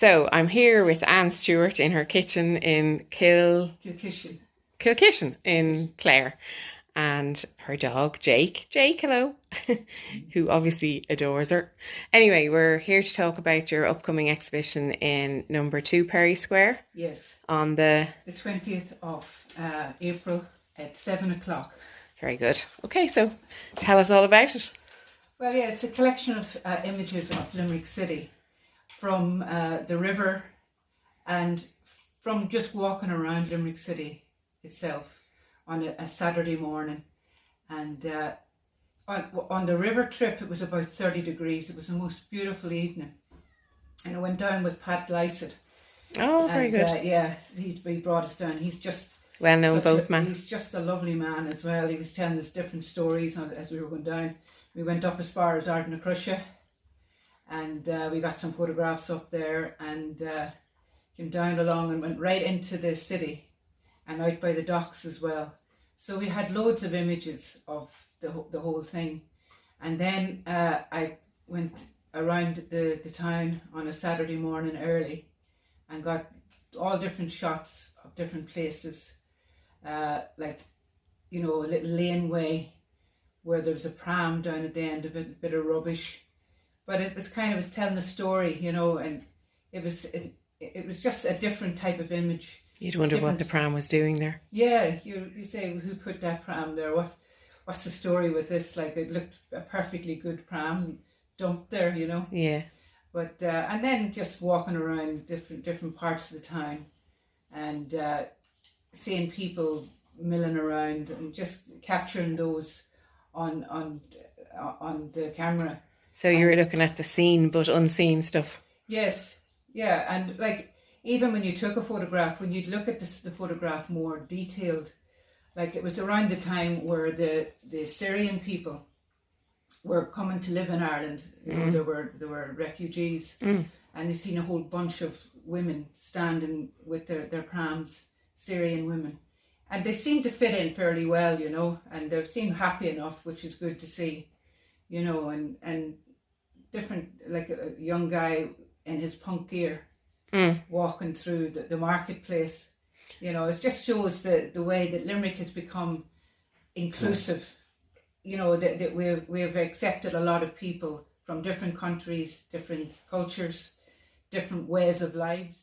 So I'm here with Anne Stewart in her kitchen in Kilkishen in Clare, and her dog Jake, hello, who obviously adores her. Anyway, we're here to talk about your upcoming exhibition in number 2 Perry Square. Yes. On the 20th of April at 7 o'clock. Very good. Okay, so tell us all about it. Well, yeah, it's a collection of images of Limerick City from the river and from just walking around Limerick City itself on a Saturday morning. And on the river trip, it was about 30 degrees. It was the most beautiful evening. And I went down with Pat Lycett. Oh, very good. Yeah, he brought us down. He's just well-known boatman. He's just a lovely man as well. He was telling us different stories as we were going down. We went up as far as Ardnacrusha, and we got some photographs up there, and came down along and went right into the city and out by the docks as well. So we had loads of images of the whole thing. And then I went around the town on a Saturday morning early and got all different shots of different places, like, you know, a little laneway where there was a pram down at the end of it, a bit of rubbish. But it was telling a story, you know, and it was just a different type of image. You'd wonder what the pram was doing there. Yeah, you say, who put that pram there? What's the story with this? Like, it looked a perfectly good pram dumped there, you know. Yeah. But and then just walking around different parts of the town, and seeing people milling around and just capturing those on the camera. So you were looking at the seen but unseen stuff. Yes, yeah, and like even when you took a photograph, when you'd look at the photograph more detailed, like it was around the time where the Syrian people were coming to live in Ireland. You know, there were refugees, and you seen a whole bunch of women standing with their prams, Syrian women, and they seemed to fit in fairly well, you know, and they seemed happy enough, which is good to see, you know, and different, like a young guy in his punk gear walking through the marketplace. You know, it just shows the way that Limerick has become inclusive. You know, that we've accepted a lot of people from different countries, different cultures, different ways of lives.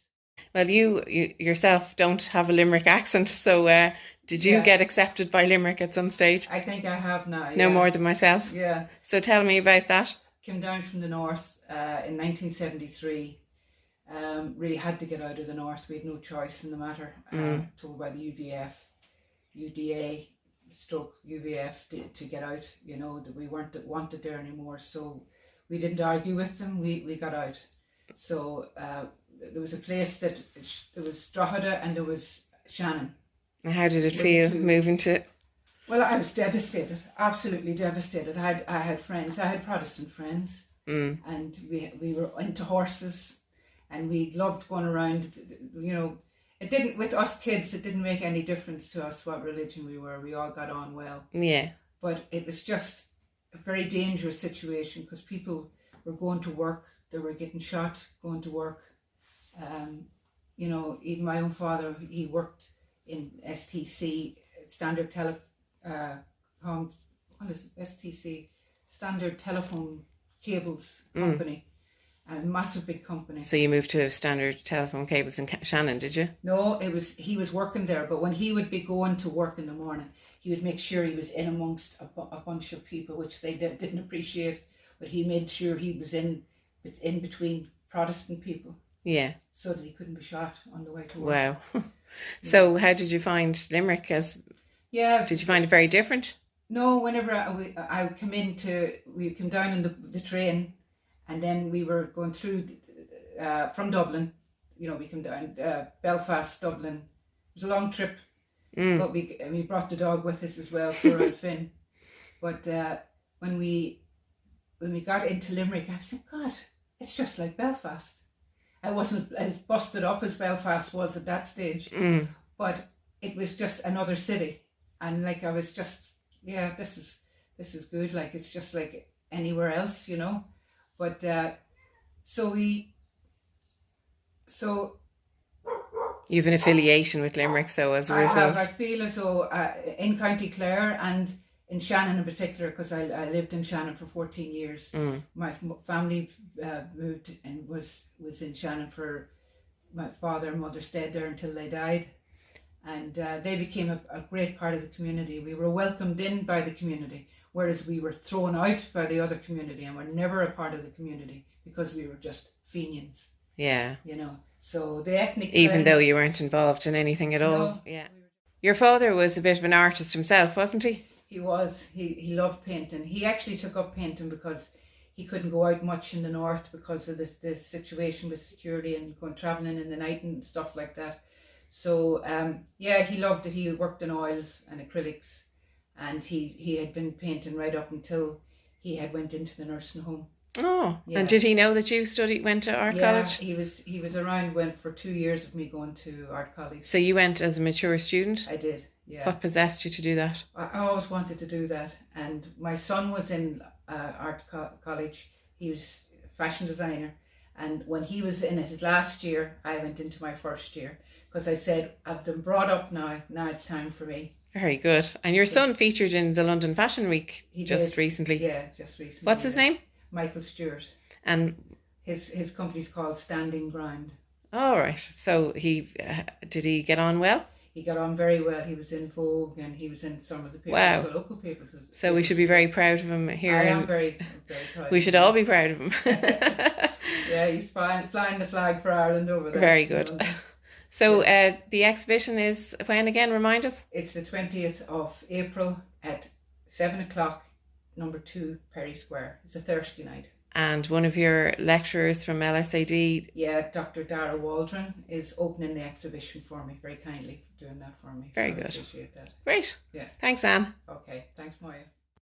Well, you yourself don't have a Limerick accent, so did you get accepted by Limerick at some stage? I think I have now. No more than myself? Yeah. So tell me about that. Came down from the north in 1973. Really had to get out of the north. We had no choice in the matter. Told by the UVF, UDA, stroke UVF to get out, you know, that we weren't wanted there anymore. So we didn't argue with them. We got out. So there was a place that there was Drogheda and there was Shannon. And how did it feel moving to? Well, I was devastated, absolutely devastated. I had friends, I had Protestant friends, and we were into horses, and we loved going around. You know, it didn't, with us kids, it didn't make any difference to us what religion we were. We all got on well. Yeah. But it was just a very dangerous situation because people were going to work, they were getting shot going to work. You know, even my own father, he worked in STC, Standard STC, Standard Telephone Cables Company, a massive big company. So you moved to Standard Telephone Cables in Shannon, did you? No, he was working there, but when he would be going to work in the morning, he would make sure he was in amongst a bunch of people, which they didn't appreciate, but he made sure he was in between Protestant people. Yeah. So that he couldn't be shot on the way to work. Wow. So how did you find Limerick? Did you find it very different? No, whenever I we came down in the train, and then we were going through from Dublin. You know, we came down Belfast, Dublin. It was a long trip, but we brought the dog with us as well for our Finn. But when we got into Limerick, I was like, God, it's just like Belfast. I wasn't as busted up as Belfast was at that stage, but it was just another city, and like I was just, this is good. Like it's just like anywhere else, you know. But so we So You have an affiliation with Limerick, so as a result. I feel as though in County Clare and in Shannon in particular, because I lived in Shannon for 14 years. My family moved and was in Shannon for my father and mother stayed there until they died. And they became a great part of the community. We were welcomed in by the community, whereas we were thrown out by the other community and were never a part of the community because we were just Fenians. Yeah. You know, so the ethnic... Even though you weren't involved in anything at all. No. Yeah. Your father was a bit of an artist himself, wasn't he? He was. He loved painting. He actually took up painting because he couldn't go out much in the north because of this situation with security and going travelling in the night and stuff like that. So yeah, he loved it. He worked in oils and acrylics, and he had been painting right up until he had went into the nursing home. Oh, yeah. And did he know that you went to art college? He was around, went for 2 years of me going to art college. So you went as a mature student? I did, yeah. What possessed you to do that? I always wanted to do that, and my son was in art college. He was a fashion designer, and when he was in his last year, I went into my first year because I said, I've been brought up now it's time for me. Very good. And your son featured in the London Fashion Week recently? Yeah, just recently. What's his name? Michael Stewart. And his company's called Standing Ground. All right. So did he get on well? He got on very well. He was in Vogue and he was in some of the papers, wow. the local papers. So we should be very proud of him here. I am very, very proud. We should all be proud of him. Yeah, he's flying the flag for Ireland over there. Very good. So the exhibition is when again? Remind us. It's the 20th of April at 7 o'clock, number 2 Perry Square. It's a Thursday night. And one of your lecturers from LSAD, Dr. Dara Waldron, is opening the exhibition for me, very kindly for doing that for me. Very so good. I appreciate that. Great. Yeah. Thanks, Anne. Okay. Thanks, Moya.